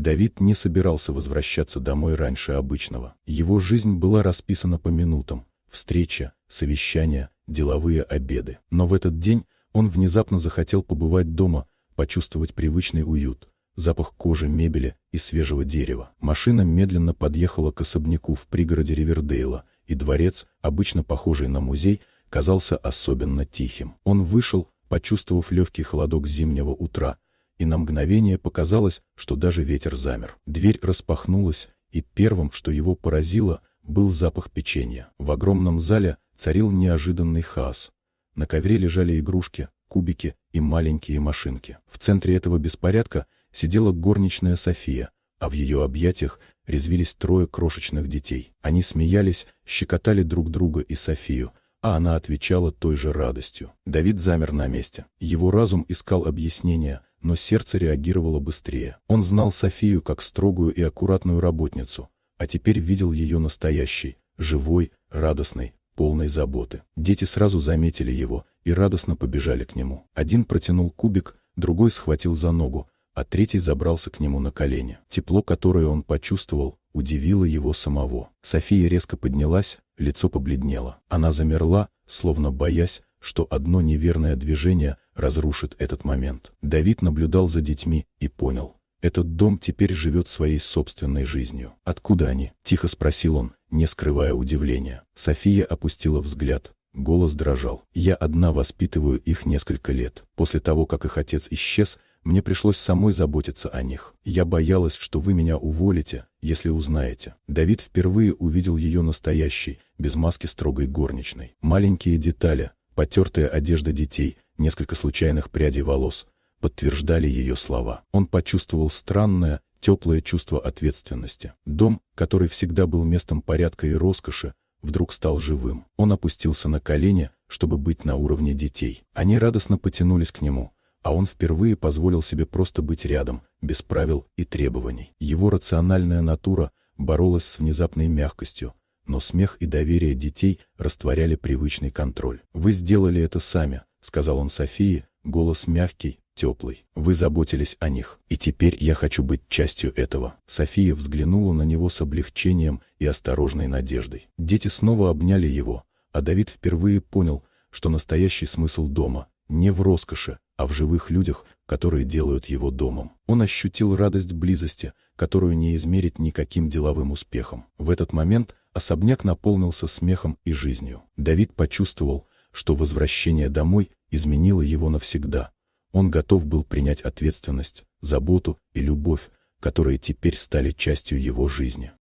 Давид не собирался возвращаться домой раньше обычного. Его жизнь была расписана по минутам: встреча, совещания, деловые обеды. Но в этот день он внезапно захотел побывать дома, почувствовать привычный уют, запах кожи, мебели и свежего дерева. Машина медленно подъехала к особняку в пригороде Ривердейла, и дворец, обычно похожий на музей, казался особенно тихим. Он вышел, почувствовав легкий холодок зимнего утра, и на мгновение показалось, что даже ветер замер. Дверь распахнулась, и первым, что его поразило, был запах печенья. В огромном зале царил неожиданный хаос. На ковре лежали игрушки, кубики и маленькие машинки. В центре этого беспорядка сидела горничная София, а в ее объятиях резвились трое крошечных детей. Они смеялись, щекотали друг друга и Софию, а она отвечала той же радостью. Давид замер на месте. Его разум искал объяснения, но сердце реагировало быстрее. Он знал Софию как строгую и аккуратную работницу, а теперь видел ее настоящей, живой, радостной, полной заботы. Дети сразу заметили его и радостно побежали к нему. Один протянул кубик, другой схватил за ногу, а третий забрался к нему на колени. Тепло, которое он почувствовал, удивило его самого. София резко поднялась, лицо побледнело. Она замерла, словно боясь, что одно неверное движение разрушит этот момент. Давид наблюдал за детьми и понял: этот дом теперь живет своей собственной жизнью. «Откуда они?» – тихо спросил он, не скрывая удивления. София опустила взгляд. Голос дрожал. «Я одна воспитываю их несколько лет. После того, как их отец исчез, мне пришлось самой заботиться о них. Я боялась, что вы меня уволите, если узнаете». Давид впервые увидел ее настоящей, без маски строгой горничной. Маленькие детали, потертая одежда детей, несколько случайных прядей волос подтверждали ее слова. Он почувствовал странное, теплое чувство ответственности. Дом, который всегда был местом порядка и роскоши, вдруг стал живым. Он опустился на колени, чтобы быть на уровне детей. Они радостно потянулись к нему, а он впервые позволил себе просто быть рядом, без правил и требований. Его рациональная натура боролась с внезапной мягкостью, но смех и доверие детей растворяли привычный контроль. «Вы сделали это сами», — сказал он Софии, голос мягкий, теплый. «Вы заботились о них, и теперь я хочу быть частью этого». София взглянула на него с облегчением и осторожной надеждой. Дети снова обняли его, а Давид впервые понял, что настоящий смысл дома не в роскоши, а в живых людях, которые делают его домом. Он ощутил радость близости, которую не измерить никаким деловым успехом. В этот момент особняк наполнился смехом и жизнью. Давид почувствовал, что возвращение домой изменило его навсегда. Он готов был принять ответственность, заботу и любовь, которые теперь стали частью его жизни.